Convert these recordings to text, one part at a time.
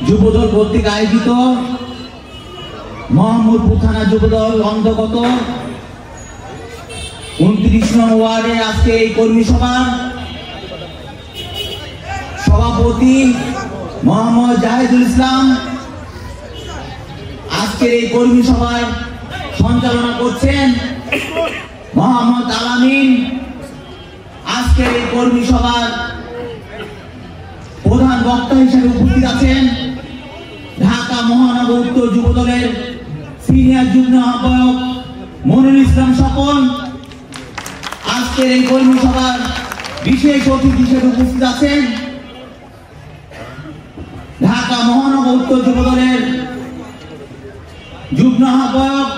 যুবদল কর্তৃক আয়োজিত মোহাম্মদপুর থানা যুবদল অন্তর্গত 29 নং ওয়ার্ডের আজকে এই কর্মী সভা সভাপতি মোহাম্মদ জাহিদুল ইসলাম আজকের এই কর্মী সভায় সঞ্চালনা করছেন মোহাম্মদ আলামিন। আজকের এই কর্মী সভার প্রধান বক্তা হিসেবে উপস্থিত আছেন ঢাকা মহানগর উত্তর যুবদলের সিনিয়র যুগ্ম আহ্বায়ক মনিরুল ইসলাম স্বপন। আজকের এই কর্মী সভার বিশেষ অতিথি হিসেবে উপস্থিত আছেন ঢাকা মহানগর উত্তর যুবদলের যুগ্ম আহ্বায়ক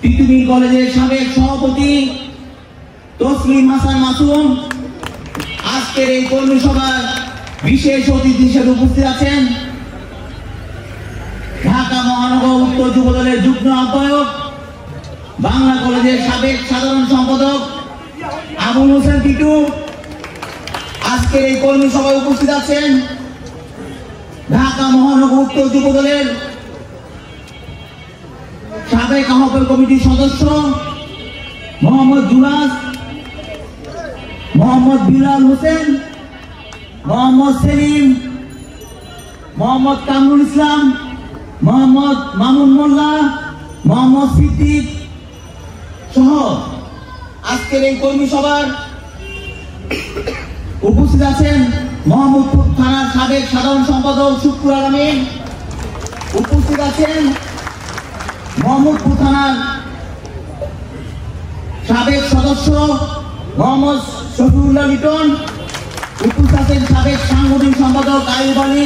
তিতুমির কলেজের সাবেক সভাপতি তসলিম হাসান মাসুম। আজকের এই কর্মী সভার বিশেষ অতিথি হিসেবে উপস্থিত আছেন ঢাকা মহানগর উত্তর যুবদলের যুগ্ম আহ্বায়ক বাংলা কলেজের সাবেক সাধারণ সম্পাদক আবুল হোসেন টিটু। আজকের এই কর্মী সভায় উপস্থিত আছেন ঢাকা মহানগর উত্তর যুবদলের সাবেক আহ্বায়ক কমিটির সদস্য মোহাম্মদ জুনাস, মোহাম্মদ বিলাল হোসেন, মোহাম্মদ সেলিম, মোহাম্মদ কামরুল ইসলাম, মোহাম্মদ মামুন মোল্লা, মোহাম্মদ সিদ্দিক সহ আজকের এই কর্মী সভার উপস্থিত আছেন মোহাম্মদপুর থানার সাবেক সাধারণ সম্পাদক শুক্কুর আলমিন। উপস্থিত আছেন মোহাম্মদপুর থানার সাবেক সদস্য মোহাম্মদ শফিউল্লাহ লিটন। উপস্থিত আছেন সাবেক সাংগঠনিক সম্পাদক আইয়ুব আলী।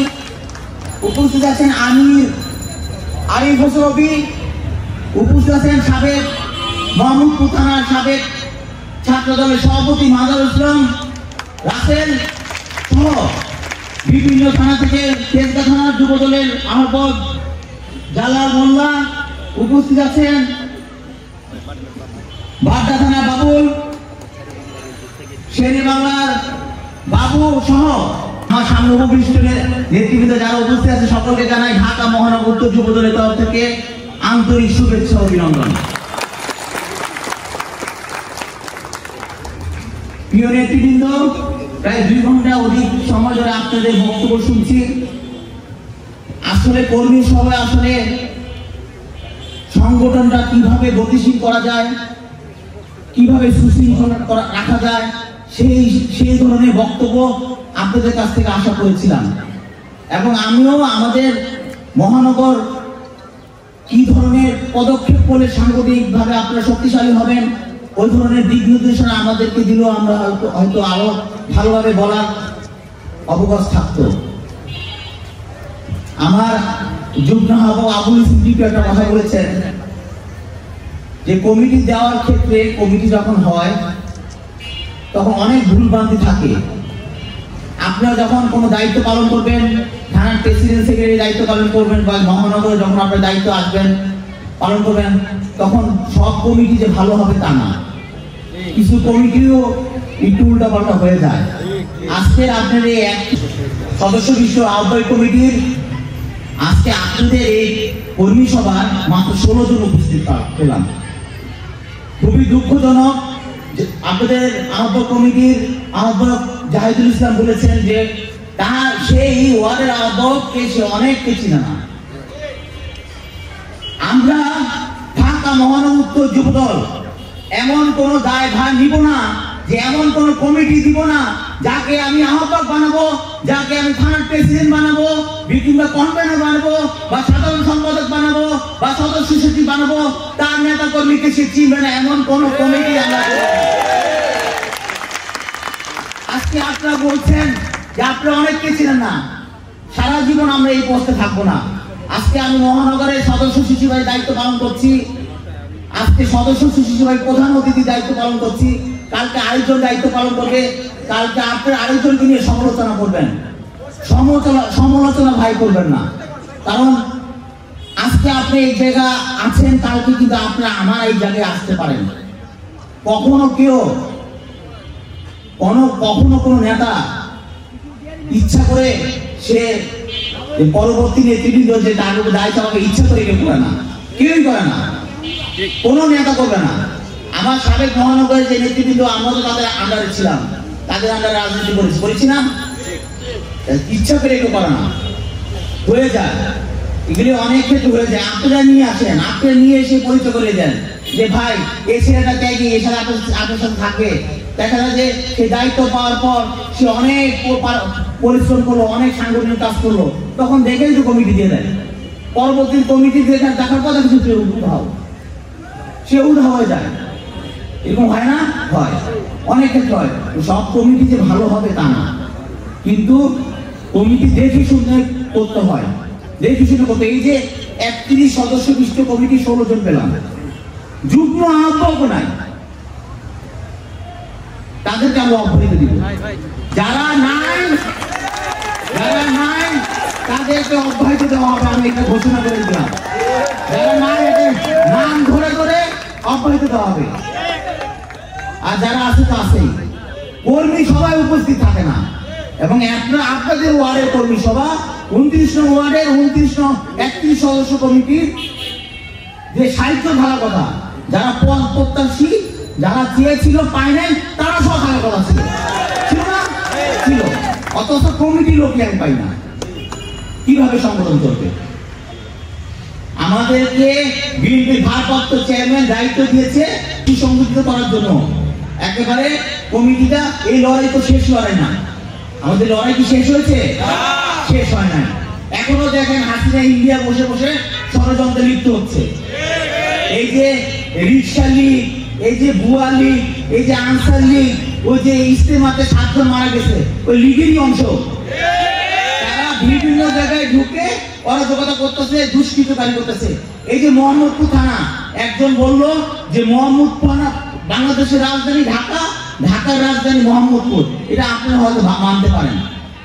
উপস্থিত আছেন আমির আরিফ হোসেন রবি। উপস্থিত আছেন সাবেক মোহাম্মদপুর থানার সাবেক ছাত্র দলের সভাপতি মাজারুল ইসলাম রাসেল সহ বিভিন্ন থানা থেকে তেজগাঁ থানার যুব দলের আহ্বায়ক জালাল মোল্লা। উপস্থিত আছেন বাড্ডা থানা বাবুল, শেরে বাংলার বাবু সহ আমার সামনে উপবিষ্ট নেতৃবৃন্দ যারা উপস্থিত আছে সকলকে জানাই ঢাকা মহানগর উত্তর যুব দলের তরফ থেকে আন্তরিক শুভেচ্ছা ও অভিনন্দন। প্রিয় নেতৃবৃন্দ, প্রায় 2 ঘন্টা অধিক সময় ধরে আপনাদের বক্তব্য শুনছি। আসলে কর্মী সভায় আসলে সংগঠনটা কিভাবে গতিশীল করা যায়, কিভাবে সুশৃঙ্খল রাখা যায় সেই ধরনের বক্তব্য আপনাদের কাছ থেকে আশা করেছিলাম এবং আমিও আমাদের মহানগর কি ধরনের পদক্ষেপ করলে সাংগঠনিকভাবে আপনারা শক্তিশালী হবেন ওই ধরনের দিক নির্দেশনা আমাদেরকে দিলেও আমরা হয়তো আরো ভালোভাবে বলার অবকাশ থাকতো। আমার যুগ্ম আহ্বায়ক আবুল হোসেন টিটু একটা কথা বলেছেন যে কমিটি দেওয়ার ক্ষেত্রে কমিটি যখন হয় তখন অনেক ভুলভ্রান্তি থাকে। আপনারা যখন কোনো দায়িত্ব পালন করবেন, থানার প্রেসিডেন্ট সেক্রেটারি দায়িত্ব পালন করবেন বা মহানগরে যখন আপনার দায়িত্ব আসবেন পালন করবেন তখন সব কমিটি যে ভালো হবে তা না, কিছু কমিটিও একটু উল্টাপাল্টা হয়ে যায়। আজকে আপনার এই এক সদস্য বিশিষ্ট আহ্বায়ক কমিটির আজকে আপনাদের এই কর্মী সভায় মাত্র 16 জন উপস্থিত পেলাম। খুবই দুঃখজনক। আপনাদের আহ্বায়ক কমিটির আহ্বায়ক জাহিদুল ইসলাম বলেছেন যে তার সেই ওয়ার্ডের আহ্বায়ককে সে অনেককে চিনে না। আমরা ঢাকা মহানগর উত্তর যুবদল এমন কোন দায়ভার নিব না যে এমন কোন কমিটি দিব না যাকে আমি আহ্বায়ক বানাবো, যাকে আমি থানার প্রেসিডেন্ট বানাবো, কিংবা কনভেনর বানাবো বা সাধারণ সম্পাদক বানাবো বা সদস্য সচিব বানাবো, তার নেতা কর্মীকে সে চিনবে না এমন কোন কমিটি আমরা। আজকে আপনারা বলছেন যে আপনারা অনেককে চিনেন না, সারা জীবন আমরা এই পোস্টে থাকবো না। আজকে আমি মহানগরের সদস্য সচিবের দায়িত্ব পালন করছি, আজকে সদস্য সচিবের প্রধান অতিথি দায়িত্ব পালন করছি, কালকে আরেকজন দায়িত্ব পালন করবে, কালকে আপনার আরেকজনকে নিয়ে সমালোচনা করবেন। সমালোচনা ভাই করবেন না, কারণ আজকে আপনি এই জায়গা আছেন, কালকে কিন্তু আপনারা আমার এই জায়গায় আসতে পারেন। কখনো কেউ কখনো কোনো নেতা ইচ্ছা করে সে পরবর্তী নেতৃবৃন্দ যে তার উপর দায়িত্ব আমাকে ইচ্ছা করে কেউ করে না, কেউই করে না, কোনো নেতা করবে না। আমার সাবেক মহানগরের যে নেতৃবৃন্দ, আমরা তো তাদের আন্ডারে ছিলাম, তাদের আন্ডারে রাজনীতি করেছি না, ইচ্ছা করে কেউ করে না, হয়ে যায়। এগুলি অনেক ক্ষেত্রে হয়ে যায়। আপনারা নিয়ে আসেন, আপনারা নিয়ে এসে পরিচয় করে দেন যে ভাই এই ছেলেটা চাই কি এর সাথে আপনার সাথে থাকবে। দেখা যায় যে সে দায়িত্ব পাওয়ার পর সে অনেক পরিশ্রম করলো, অনেক সাংগঠনিক কাজ করলো, তখন দেখেই তো কমিটি দিয়ে দেয়। পরবর্তী কমিটি দেখার পর কিছু সে উধাও হয়ে যায়। এরকম হয় না? হয়, অনেক ক্ষেত্রে হয়। সব কমিটি যে ভালো হবে তা না, কিন্তু কমিটি দেখে শুনে করতে হয়, দেখে শুনে করতে। এই যে 31 সদস্য বিশিষ্ট কমিটি 16 জন পেলাম, যুগ্ম আহ্বায়ক নাই, তাদেরকে আমরা অব্যাহতি দিব। যারা নাই তাদেরকে অব্যাহতি দেওয়া হবে, আমি এটা ঘোষণা করে দিলাম। যারা নাই নাম ধরে ধরে অব্যাহতি দেওয়া হবে। আর যারা আছে তো আছেই। কর্মী সবাই উপস্থিত থাকে না, এবং আপনাদের ওয়ার্ডের কর্মী সভা 29 নং ওয়ার্ডের 31 সদস্য কমিটির যে সাহিত্য ধারা কথা, যারা প্রত্যাশী, যারা চেয়েছিল পায় নাই, তারা সব থাকার কথা ছিল না? ছিল। অথচ কমিটি লোকই আমি পাই না, কিভাবে সংগঠন চলবে? আমাদেরকে বিএনপির ভারপ্রাপ্ত চেয়ারম্যান দায়িত্ব দিয়েছে সুসংগঠিত করার জন্য। একেবারে কমিটিটা, এই লড়াই তো শেষ লড়াই না। আমাদের লড়াই কি শেষ হয়েছে? শেষ হয় নাই। এখনো দেখেন হাসিনা ইন্ডিয়া বসে বসে ষড়যন্ত্রে লিপ্ত হচ্ছে। এই যে রিকশা লীগ, এই যে ভুয়া লীগ, এই যে আনসার লীগ, ওই যে ইস্তেমাতে 7 জন মারা গেছে, ওই লীগেরই অংশ। তারা বিভিন্ন জায়গায় ঢুকে অরাজকতা করতেছে, দুষ্কৃতকারী করতেছে। এই যে মোহাম্মদপুর থানা, একজন বলল যে মোহাম্মদপুর থানা বাংলাদেশের রাজধানী ঢাকা, ঢাকার রাজধানী মোহাম্মদপুর। এটা আপনারা হয়তো মানতে পারেন,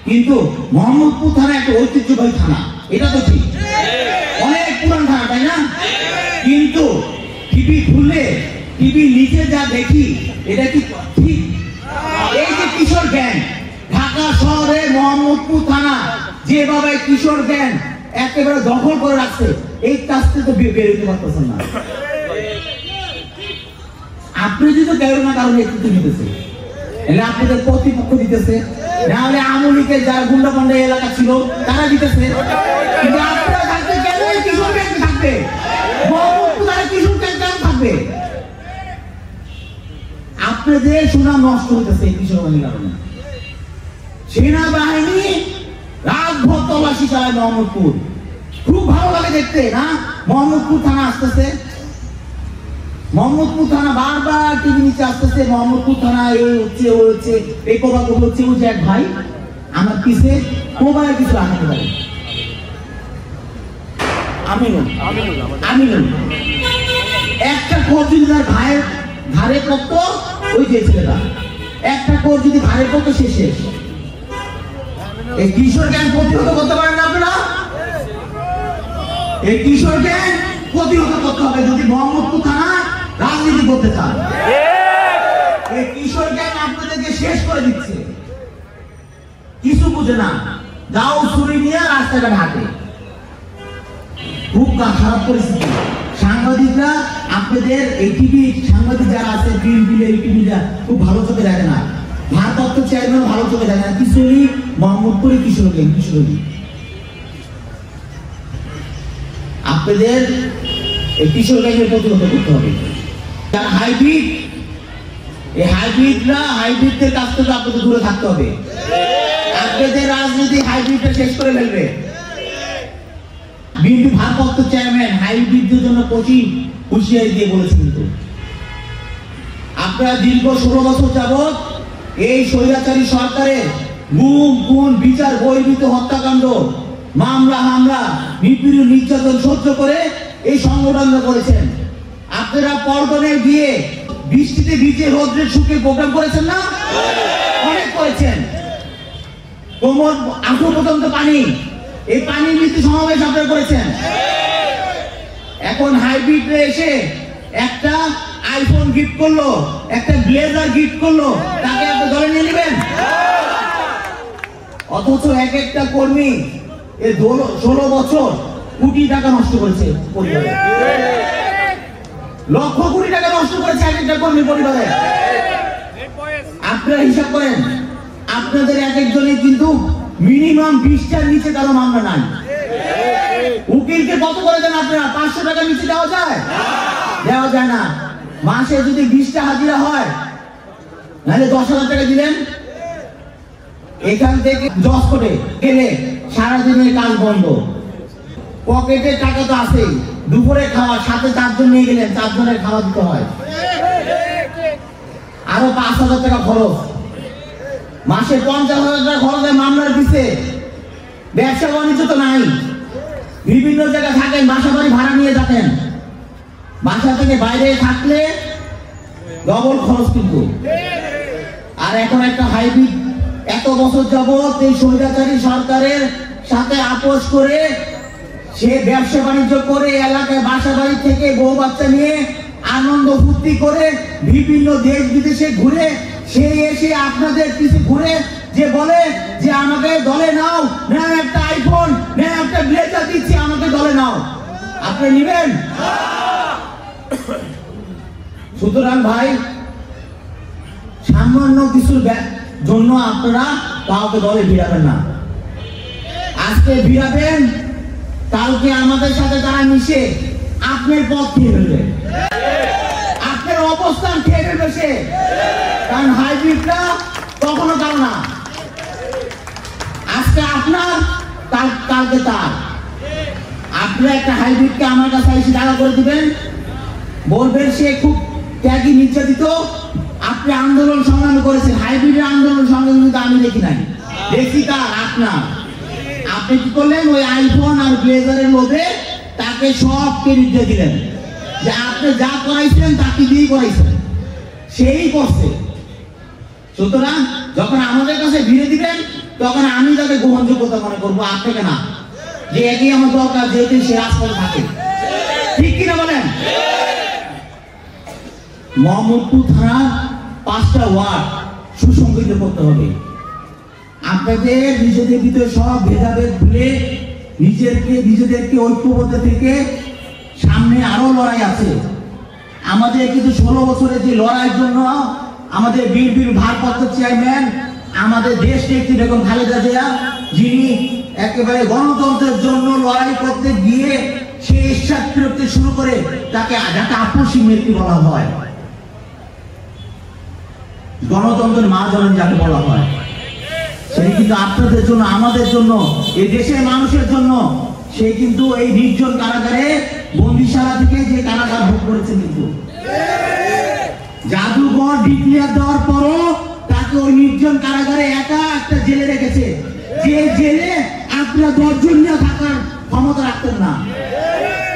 কিন্তু মোহাম্মদপুর থানা একটা ঐতিহ্যবাহী থানা, এটা তো ঠিক, অনেক পুরান থানা, তাই না? কিন্তু টিভি খুললে, টিভি নিচে যা দেখি, এটা কি ঠিক? এই যে কিশোর গ্যাং, ঢাকা শহরে মোহাম্মদপুর থানা যেভাবে কিশোর গ্যাং একেবারে দখল করে রাখছে, এই কাজ থেকে বেরোতে পারতেছেন না। আপনি যদি কেউ না কারণে একটু দিতেছে, এলে আপনাদের প্রতিপক্ষ দিতেছে, না হলে আমলিকে যারা গুন্ডা পান্ডা এলাকা ছিল তারা দিতেছে। কিন্তু আপনারা থাকতে কেন কিশোর গ্যাং থাকবে? মোহাম্মদপুর থানা কিশোর গ্যাং কেন থাকবে? আপনাদের সুনাম নষ্ট হতেছে কিশোর গ্যাংয়ের কারণে। সেনাবাহিনী রাতভর তল্লাশি চালায় মোহাম্মদপুর। খুব ভালো লাগে দেখতে না? মোহাম্মদপুর থানা আসতেছে, মোহাম্মদপুর থানা বারবার টিভি নিচে আসতেছে, মোহাম্মদপুর থানা এই হচ্ছে, ও হচ্ছে, এই কোবা হচ্ছে। ওই যে এক ভাই আমার পিছে কোবায় কিছু আনতে পারে, আমিনুল একটা কোর যদি তার ভাইয়ের ঘাড়ে পড়তো, ওই যে ছেলেটা একটা কোর যদি ঘাড়ে পড়তো, সে শেষ। এই কিশোর গ্যাং প্রতিহত করতে পারেন না আপনারা? এই কিশোর গ্যাং প্রতিহত করতে হবে যদি মোহাম্মদপুর থানা রাজনীতি করতে চান। এই কিশোর গ্যাং আপনাদেরকে শেষ করে দিচ্ছে, কিছু বুঝে না, যাও ছুরি নিয়ে রাস্তাটা হাঁটে। খুব খারাপ পরিস্থিতি। সাংবাদিকরা আপনাদের এই টিভি সাংবাদিক যারা আছে, টিভিটা খুব ভালো চোখে দেখে না, ভারপ্রাপ্ত চেয়ারম্যান ভালো চোখে দেখে না। কিশোরী মোহাম্মদপুরে কিশোর গ্যাং, কিশোরী। আপনাদের এই কিশোর গ্যাংয়ের প্রতিহত করতে হবে। যারা হাইব্রিড, এই হাইব্রিডদের কাছ থেকে আপনাদের দূরে থাকতে হবে। আপনাদের রাজনীতি হাইব্রিডটা শেষ করে ফেলবে। বিএনপি ভারপ্রাপ্ত চেয়ারম্যান হাইব্রিডদের জন্য কোচিং হুঁশিয়ারি দিয়ে বলেছেন। কিন্তু আপনারা দীর্ঘ 16 বছর যাবৎ এই স্বৈরাচারী সরকারের গুম, খুন, বিচার বহির্ভূত হত্যাকাণ্ড, মামলা, হামলা, নিপীড়ন, নির্যাতন সহ্য করে এই সংগঠন করেছেন। আপনারা পল্টনে গিয়ে বৃষ্টিতে ভিজে রোদ্রের শুকিয়ে প্রোগ্রাম করেছেন না? অনেক করেছেন। কোমর আঁখু পর্যন্ত পানি, এই পানির মৃত্যু সমাবেশ আপনারা করেছেন। এখন হাইব্রিডে এসে একটা আইফোন গিফট করলো, একটা ব্লেজার গিফট করলো, তাকে আপনি ধরে নিয়ে নেবেন? অথচ এক একটা কর্মী এই 16 বছর কোটি টাকা নষ্ট করেছে পরিবারে, লক্ষ কোটি টাকা নষ্ট করেছে এক একটা কর্মী পরিবারে। আপনারা হিসাব করেন, আপনাদের এক একজনের কিন্তু মিনিমাম 20টার নিচে কারো মামলা নাই। উকিলকে কত করে দেন আপনারা? 500 টাকা নিচে দেওয়া যায়? দেওয়া যায় না। মাসে যদি 20টা হাজিরা হয়, নাহলে 10,000 টাকা দিলেন। এখান থেকে 10 কোটে গেলে সারাদিনের কাজ বন্ধ, পকেটে টাকা তো আছেই, দুপুরে খাওয়া, সাথে 4 জন নিয়ে গেলেন, 4 জনের খাওয়া দিতে হয়, আরো 5,000 টাকা খরচ। মাসে 50,000 টাকা খরচ হয় মামলার পিছে। ব্যবসা বাণিজ্য তো নাই, বিভিন্ন জায়গায় থাকেন, বাসা বাড়ি ভাড়া নিয়ে যাবেন, বাসা থেকে বাইরে থাকলে ডবল খরচ কিন্তু। আর এখন একটা হাইব্রিড, এত বছর যাবত এই স্বৈরাচারী সরকারের সাথে আপোষ করে সে ব্যবসা বাণিজ্য করে এলাকায় বাসা বাড়ি থেকে বউ বাচ্চা নিয়ে আনন্দ ফুর্তি করে বিভিন্ন দেশ বিদেশে ঘুরে সে এসে আপনাদের কিছু ঘুরে যে বলে যে আমাকে দলে নাও, না একটা আইফোন, না একটা ব্লেজার দিচ্ছি, আমাকে দলে নাও। আপনি নেবেন? সুতরাং ভাই, সামান্য কিছুর জন্য আপনারা কাউকে দলে ভিড়াবেন না। আজকে ভিড়াবেন, কালকে আমাদের সাথে তারা মিশে আপনার পথ খেয়ে ফেলবে, আপনার অবস্থান খেয়ে ফেলবে সে। কারণ হাইব্রিডটা কখনো কারো না, আজকে আপনার, কালকে তার। আপনি একটা হাইব্রিডকে আমার কাছে এসে টাকা করে দিবেন, বলবেন সে খুব ত্যাগী নির্যাতিত, আপনি আন্দোলন সংগ্রাম করেছেন। হাইব্রিডের আন্দোলন সংগ্রাম কিন্তু আমি দেখি নাই, দেখি তার আপনার। আপনি কি করলেন? ওই আইফোন আর ব্লেজারের লোভে তাকে সব ক্রেডিট দিয়ে দিলেন যে আপনি যা করাইছেন তাকে দিয়ে করাইছেন, সেই করছে। সুতরাং যখন আমাদের কাছে ভিড়ে দিবেন, তখন আমি তাকে গ্রহণযোগ্যতা মনে করবো, আপনাকে না, যে একই আমার দরকার, যেহেতু সে রাজপথে থাকে। ঠিক কিনা বলেন? মোহাম্মদপুর থানার 5টা ওয়ার্ড সুসংগঠিত করতে হবে। আপনাদের নিজেদের ভিতরে সব ভেদাভেদ ভুলে নিজেদেরকে ঐক্যবদ্ধ থেকে সামনে আরো লড়াই আছে আমাদের। কিন্তু 16 বছরের যে লড়াইয়ের জন্য আমাদের বিএনপির ভারপ্রাপ্ত চেয়ারম্যান, আমাদের দেশ নেত্রী বেগম খালেদা জিয়া, যিনি একেবারে গণতন্ত্রের জন্য লড়াই করতে গিয়ে সে ইচ্ছা করতে শুরু করে তাকে আপসী নেত্রী বলা হয়, গণতন্ত্রের মা জননী যাকে বলা হয়। সে কিন্তু আপনাদের জন্য, আমাদের জন্য, এই দেশের মানুষের জন্য সে কিন্তু এই নির্জন কারাগারে বন্দিশালা থেকে যে কারাগার ভোগ করেছে। কিন্তু জাদুঘর ডিক্লেয়ার দেওয়ার পরও তাকে ওই নির্জন কারাগারে একা একটা জেলে রেখেছে, যে জেলে আপনারা 10 জন নিয়ে থাকার ক্ষমতা রাখতেন না,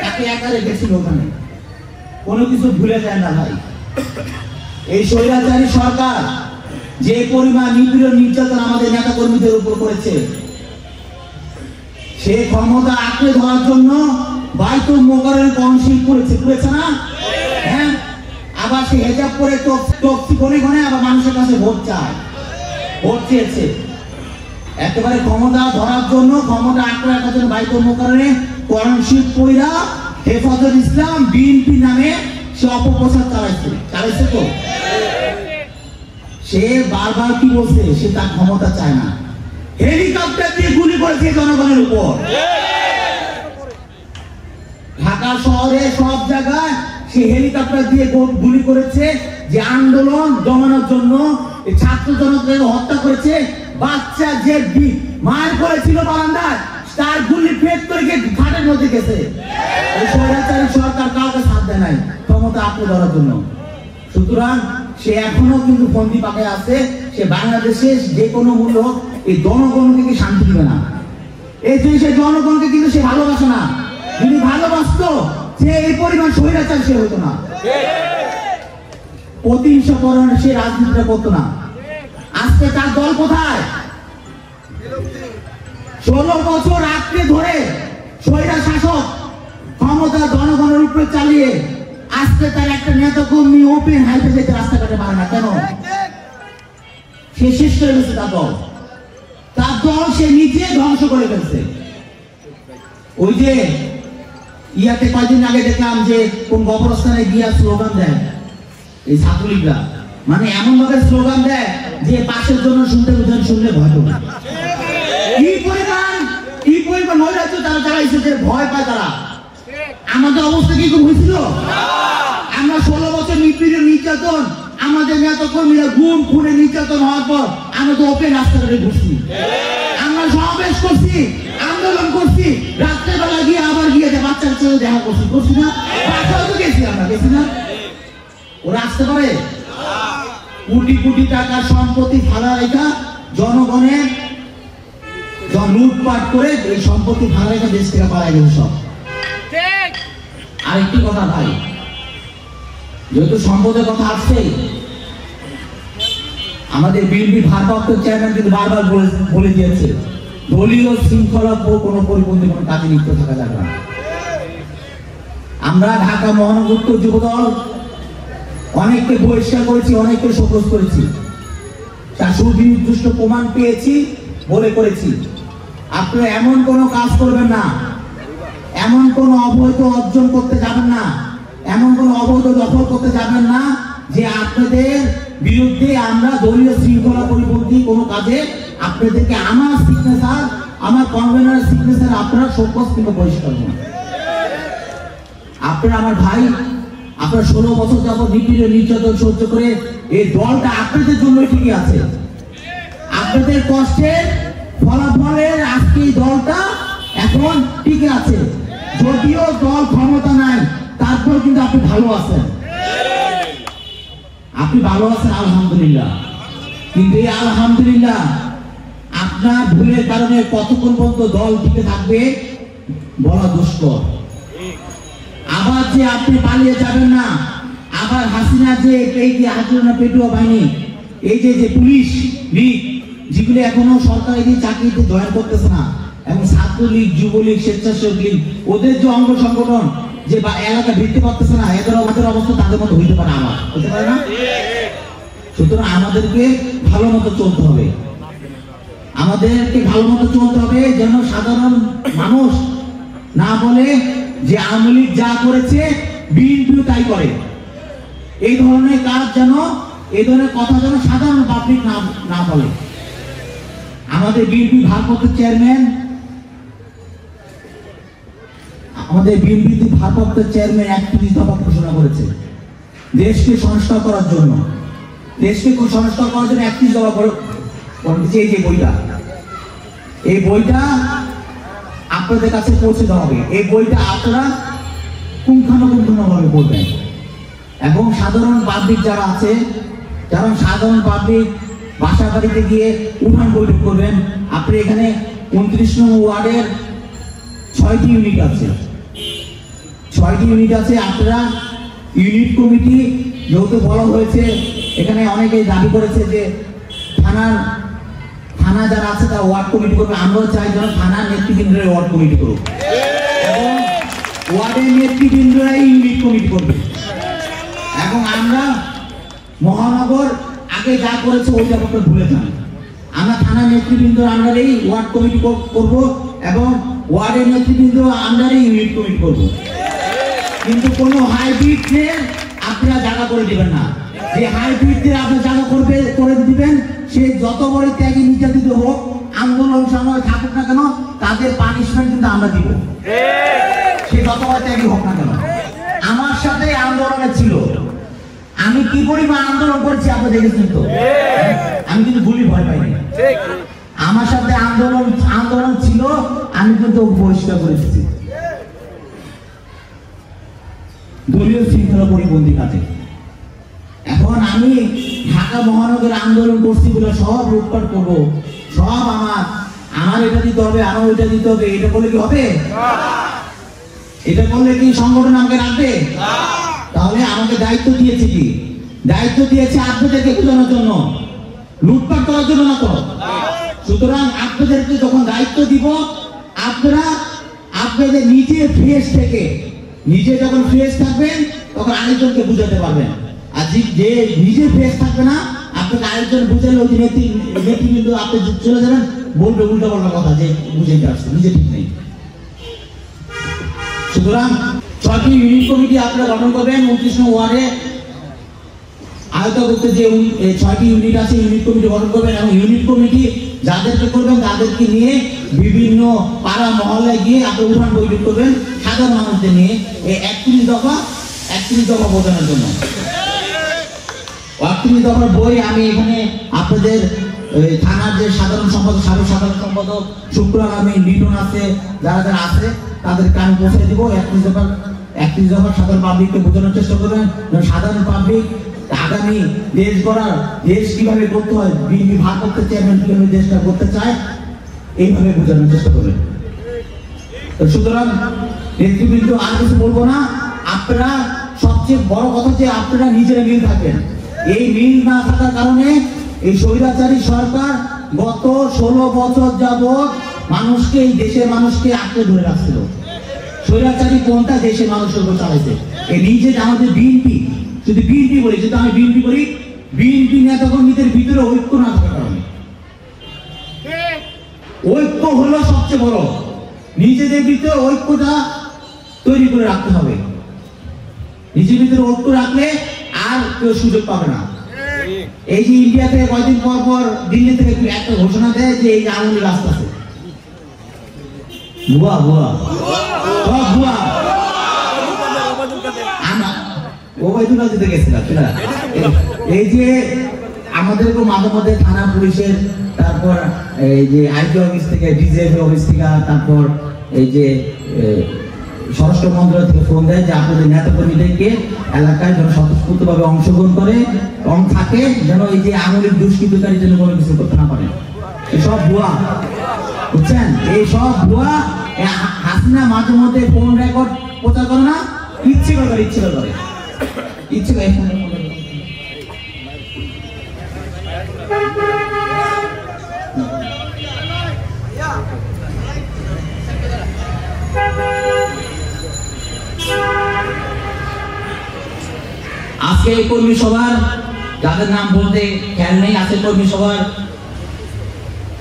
তাকে একা রেখেছিল ওখানে। কোনো কিছু ভুলে যায় না ভাই। এই স্বৈরাচারী সরকার যে পরিমাণ নিপীড়ন নির্যাতন আমাদের নেতা কর্মীদের উপর করেছে, সে ক্ষমতা আঁকড়ে ধরার জন্য বাইতুল মোকাররমে কাউন্সিল করেছে না? হ্যাঁ, আবার সে হেজাব করে টপসি গনে আবার মানুষের কাছে ভোট চেয়েছে। একেবারে ক্ষমতা ধরার জন্য, ক্ষমতা আঁকড়ে রাখার জন্য বাইতুল মোকাররমে কাউন্সিল কইরা হেফাজত ইসলাম বিএনপি নামে সে অপপ্রচার চালাইছে তো। সে বারবার কি বলছে? সে তার ক্ষমতা চায় না। হেলিকপ্টার দিয়ে গুলি করেছে জনগণের উপর। ঢাকা শহরে সব জায়গায় সে হেলিকপ্টার দিয়ে গুলি করেছে, যে আন্দোলন দমানোর জন্য ছাত্র জনতাকে হত্যা করেছে। বাচ্চা যে মার করেছিল বারান্দায়, তার গুলি ফেট করে ঘাটের মধ্যে গেছে। এই স্বৈরাচারী সরকার কাউকে সাথ দেয় নাই ক্ষমতা আঁকড়ে ধরার জন্য। সুতরাং সে এখনো কিন্তু বন্দি পাকায় আছে। সে বাংলাদেশে যে কোনো মূল্য এই জনগণকে শান্তি দিবে না। এই দেশের জনগণকে কিন্তু সে ভালোবাসে না। যদি ভালোবাসতো সে এই পরিমাণ স্বৈরাচার সে হতো না, প্রতিহিংসা পরায়ণ সে রাজনীতিটা করতো না। আজকে তার দল কোথায়? 16 বছর আঁকড়ে ধরে স্বৈরা শাসক ক্ষমতা জনগণের উপরে চালিয়ে আজকে তার একটা নেতা কর্মী ওপেন হাইটে যেতে রাস্তাঘাটে পারে না। কেন? সে শেষ করে ফেলছে তার দল সে নিজে ধ্বংস করে ফেলছে। ওই যে ইয়াতে কয়দিন আগে দেখলাম যে কোন কবরস্থানে গিয়া স্লোগান দেয় এই ছাত্রলীগরা, মানে এমন ভাবে স্লোগান দেয় যে পাশের জন্য শুনলে ভয় পাবে। কি পরিমাণ নৈরাজ্য তারা চালাইছে যে ভয় পায় তারা। আমাদের অবস্থা কি হয়েছিল? আমরা 16 বছর নিপীড়ন নির্যাতন, আমাদের নেতা কর্মীরা গুম খুনে নির্যাতন হওয়ার পর আমরা তো ওপেন রাস্তাঘাটে ঘুরছি, আমরা সমাবেশ করছি, আন্দোলন করছি, রাত্রেবেলা গিয়ে আবার গিয়ে বাচ্চার সাথে দেখা করছি না? বাচ্চাও তো গেছি, আমরা গেছি না? ওরা আসতে পারে? কোটি কোটি টাকার সম্পত্তি ফালা রেখা জনগণের লুটপাট করে এই সম্পত্তি ফালা রেখা দেশ থেকে পালাই গেছে সব। আরেকটি কথা ভাই, যেহেতু সম্পদের কথা আসছে, আমাদের বিএনপি ভারপ্রাপ্ত চেয়ারম্যান কিন্তু বারবার বলে দিয়েছে দলীয় শৃঙ্খলা কোনো পরিপন্থী কোনো কাজে লিপ্ত থাকা যাবে না। আমরা ঢাকা মহানগর উত্তর যুবদল অনেককে বহিষ্কার করেছি, অনেককে শোকজ করেছি, তার সুনির্দিষ্ট প্রমাণ পেয়েছি বলে করেছি। আপনারা এমন কোনো কাজ করবেন না, এমন কোনো অবৈধ অর্জন করতে যাবেন না, এমন কোনো অবৈধ দখল করতে যাবেন না যে আপনাদের বিরুদ্ধে আমরা দলীয় শৃঙ্খলা পরিপন্থী কোনো কাজে আপনাদেরকে আমার সিগনেচার, আমার কনভেনার সিগনেচার আপনারা শোকজ কিংবা বহিষ্কার করবেন। আপনারা আমার ভাই, আপনারা 16 বছর যাবত নিপীড়ন নির্যাতন সহ্য করে এই দলটা আপনাদের জন্যই ঠিকই আছে। আপনাদের কষ্টের ফলাফলের আজকে এই দলটা এখন টিকে আছে। যদিও দল ক্ষমতা নাই, তারপর কিন্তু আপনি ভালো আছেন, আপনি ভালো আছেন আলহামদুলিল্লাহ। কিন্তু এই আলহামদুলিল্লাহ আপনার ভুলের কারণে কতক্ষণ পর্যন্ত দল টিকে থাকবে বলা দুষ্কর। আবার যে আপনি পালিয়ে যাবেন না, আবার হাসিনা যে এই যে হাসিনা পেটুয়া বাহিনী, এই যে পুলিশ লীগ যেগুলো এখনো সরকারি চাকরিতে জয়েন করতেছে না, এবং ছাত্রলীগ, যুবলীগ, স্বেচ্ছাসেবক লীগ, ওদের যে অঙ্গ সংগঠন যে এলাকা ভিত্তি করতেছে না, এদের অবস্থা তাদের মতো হইতে পারে, আমার হতে পারে না। সুতরাং আমাদেরকে ভালো মতো চলতে হবে, আমাদেরকে ভালো মতো চলতে হবে, যেন সাধারণ মানুষ না বলে যে আওয়ামী লীগ যা করেছে বিএনপিও তাই করে। এই ধরনের কাজ যেন, এই ধরনের কথা যেন সাধারণ পাবলিক না বলে। আমাদের বিএনপি ভারপ্রাপ্ত চেয়ারম্যান, একটি দফা ঘোষণা করেছে দেশকে সংস্কার করার জন্য। দেশকে সংস্কার করার জন্য একটি দফা করেছে এই বইটা আপনাদের কাছে পৌঁছে দেওয়া হবে। এই বইটা আপনারা পুঙ্খানুপুঙ্খভাবে পড়বেন, এবং সাধারণ পাবলিক যারা আছে, যারা সাধারণ পাবলিক বাসা বাড়িতে গিয়ে উঠান বৈঠক করবেন। আপনি এখানে 29 নং ওয়ার্ডের 6টি ইউনিট আছে, 6টি ইউনিট আছে। আপনারা ইউনিট কমিটি, যেহেতু বলা হয়েছে, এখানে অনেকেই দাবি করেছে যে থানা যারা আছে তারা ওয়ার্ড কমিটি করবে। আমরাও চাই যেন থানার নেতৃবৃন্দরা ওয়ার্ড কমিটি করুক, এবং ওয়ার্ডের নেতৃবৃন্দরাই ইউনিট কমিটি করবে। এবং আমরা মহানগর আগে যা করেছে ওই ব্যাপারটা ভুলে যান। আমরা থানার নেতৃবৃন্দ আন্ডারেই ওয়ার্ড কমিটি করব, এবং ওয়ার্ডের নেতৃবৃন্দ আন্ডারেই ইউনিট কমিটি করব। কিন্তু কোনো হাইব্রিডে আপনারা জায়গা করে দিবেন না। যে হাইব্রিডে আপনারা জায়গা করে দিবেন, সে যত বড় ত্যাগী নির্যাতিত হোক, আন্দোলন সময় থাকুক না কেন, তাদের পানিশমেন্ট কিন্তু আমরা দিব, সে যত বড় ত্যাগী হোক না কেন। আমার সাথে আন্দোলনে ছিল, আমি কি পরিমাণ আন্দোলন করছি আপনি দেখেছেন তো। আমি কিন্তু গুলি ভয় পাইনি, আমার সাথে আন্দোলন ছিল, আমি কিন্তু বহিষ্কার করেছি দলীয় শৃঙ্খলা পরিপন্থী কাজে। এখন আমি ঢাকা মহানগরে আন্দোলন করছি বলে সব লুটপাট করবো, সব আমার এটা দিতে হবে, আমার ওইটা দিতে হবে, এটা বলে কি হবে? এটা বললে কি সংগঠন আমাকে রাখবে? তাহলে আমাকে দায়িত্ব দিয়েছে কি? দায়িত্ব দিয়েছে আপনাদেরকে বোঝানোর জন্য, লুটপাট করার জন্য না তো। সুতরাং আপনাদেরকে যখন দায়িত্ব দিব, আপনারা আপনাদের নিজে ফ্রেশ থেকে, নিজে যখন ফ্রেশ থাকবেন তখন আরেকজনকে বুঝাতে পারবেন। আর যে নিজে ফ্রেশ থাকবে না, আপনাকে আরেকজন বুঝালে ওই নেতৃবৃন্দ আপনি চলে যাবেন, বলবে উল্টা পাল্টা কথা যে বুঝাইতে আসছে, নিজে ঠিক নেই। সুতরাং 6টি ইউনিট কমিটি আপনারা গঠন করবেন 29 নং ওয়ার্ডে আয়ত্তভুক্ত যে 6টি ইউনিট আছে ইউনিট কমিটি গঠন করবেন এবং ইউনিট কমিটি যাদেরকে করবেন তাদেরকে নিয়ে বিভিন্ন পাড়া মহল্লায় গিয়ে আপনি উঠান বৈঠক করবেন সাধারণ মানুষদের নিয়ে এই 31 দফা বোঝানোর জন্য। 31 দফার বই আমি এখানে আপনাদের থানার যে সাধারণ সম্পাদক সাবেক সাধারণ সম্পাদক শুক্রবার আমি লিটন আছে যারা আছে তাদেরকে আমি পৌঁছে দিব। 31 দফার সাধারণ পাবলিককে বোঝানোর চেষ্টা করবেন সাধারণ পাবলিক আগামী দেশ গড়ার দেশ কিভাবে করতে হয় বিএনপি ভাগ করতে চেয়ারম্যান কিভাবে দেশটা করতে চায় এইভাবে বোঝানোর চেষ্টা করবেন। সুতরাং নেতৃবৃন্দ আর কিছু বলবো না, আপনারা সবচেয়ে বড় কথা যে আপনারা নিজেরা মিল থাকবেন। এই মিল না থাকার কারণে এই স্বৈরাচারী সরকার গত 16 বছর যাবৎ মানুষকে এই দেশের মানুষকে আঁকড়ে ধরে রাখছিল। স্বৈরাচারী কোনটা দেশের মানুষের উপর চালাইছে এই নিজে আমাদের বিএনপি, যদি বিএনপি বলি যদি আমি বিএনপি করি বিএনপি নেতাকর্মীদের ভিতরে ঐক্য না থাকার কারণে। ঐক্য হলো সবচেয়ে বড়, নিজেদের ভিতরে ঐক্যটা তৈরি করে রাখতে হবে। নিজের ভিতরে ঐক্য রাখলে আর কেউ সুযোগ পাবে না। এই যে ইন্ডিয়া থেকে কয়েকদিন পর পর দিল্লি থেকে একটা ঘোষণা দেয় যে এই যে আঙুলি রাস্তা আছে ভুয়া ভুয়া সব ভুয়া। ওবায়দুল্লাহ দিতে গেছিলাম এই যে আমাদেরকে মাঝে মধ্যে থানা পুলিশের তারপর এই যে আইটি অফিস থেকে ডিজিএফ অফিস থেকে তারপর এই যে স্বরাষ্ট্র মন্ত্রণালয় থেকে ফোন দেয় যে আপনাদের নেতাকর্মীদেরকে এলাকায় যেন স্বতঃস্ফূর্তভাবে অংশগ্রহণ করে থাকে যেন এই যে আঙুলের দুষ্কৃতকারী যেন কোনো কিছু করতে না পারে। এসব ভুয়া, বুঝছেন? এই সব ভুয়া। হাসিনা মাঝে মধ্যে ফোন রেকর্ড প্রচার করে না, ইচ্ছে করে আজকে এই কর্মী সভার যাদের নাম বলতে খেয়াল নেই, আজকে কর্মী সভার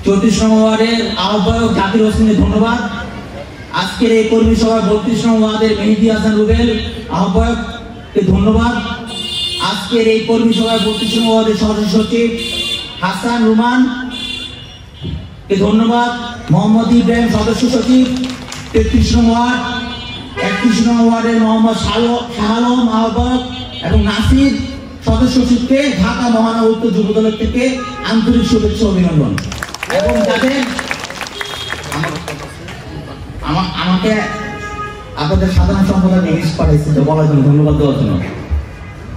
34 নং ওয়ার্ডের আহ্বায়ক জাকির হোসেনকে ধন্যবাদ। আজকের এই কর্মী সভার 32 নং ওয়ার্ডের মেহেদি হাসান রুবেল আহ্বায়ককে ধন্যবাদ। আজকের এই কর্মী সভার 32 নং ওয়ার্ডের সদস্য সচিব হাসান রুমান কে ধন্যবাদ। মোহাম্মদ ইব্রাহিম সদস্য সচিব 33 নং ওয়ার্ড, 31 নং ওয়ার্ডের মোহাম্মদ শাহালম আহ্বায়ক এবং নাসির সদস্য সচিবকে ঢাকা মহানগর উত্তর যুবদলের থেকে আন্তরিক শুভেচ্ছা অভিনন্দন। এবং যাদের আমাকে আপনাদের সাধারণ সম্পাদক লিস্ট পাঠাইছে তো বলার জন্য ধন্যবাদ দেওয়ার জন্য।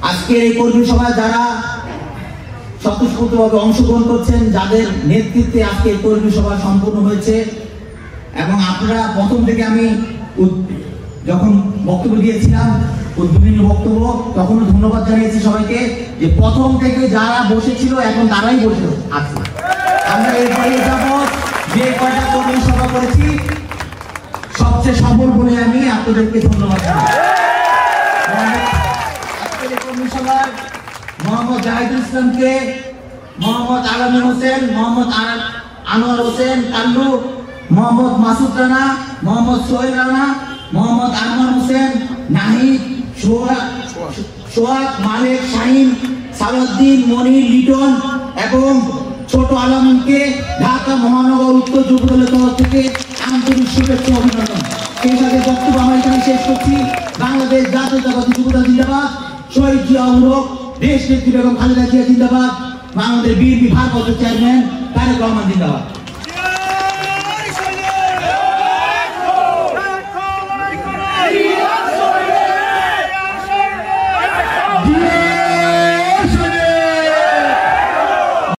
আজকের এই কর্মী সভায় যারা স্বতঃস্ফূর্তভাবে অংশগ্রহণ করছেন, যাদের নেতৃত্বে আজকে এই কর্মী সভা সম্পূর্ণ হয়েছে এবং আপনারা প্রথম থেকে আমি যখন বক্তব্য দিয়েছিলাম উদ্বোধনী বক্তব্য তখনও ধন্যবাদ জানিয়েছি সবাইকে যে প্রথম থেকে যারা বসেছিল এখন তারাই বসে আছে। আমরা এরপরে যাবৎ যে কয়টা কর্মী সভা করেছি সবচেয়ে সফল বলে আমি আপনাদেরকে ধন্যবাদ জানাই। আজকের কর্মী সভায় মোহাম্মদ জাহিদুল ইসলামকে, মোহাম্মদ আলামিন হোসেন, মোহাম্মদ আনোয়ার হোসেন কাল্লু, মোহাম্মদ মাসুদ রানা, মোহাম্মদ সোহেল রানা, মোহাম্মদ আনোয়ার হোসেন নাহিদ, সোহাগ, মালিক, শাহিন, সালাউদ্দিন, মনির, লিটন এবং ছোট আলমকে ঢাকা মহানগর উত্তর যুবদলের তরফ থেকে আন্তরিক শুভেচ্ছা অভিনন্দন। সেই সাথে বক্তব্য আমরা এখানে শেষ করছি। বাংলাদেশ জাতীয়তাবাদী যুবদল জিন্দাবাদ, শহীদ জিয়াউল হক, দেশ নেত্রী বেগম খালেদা জিয়া জিন্দাবাদ, বাংলাদেশ বিএনপি ভারপ্রাপ্ত চেয়ারম্যান তারেক রহমান জিন্দাবাদ।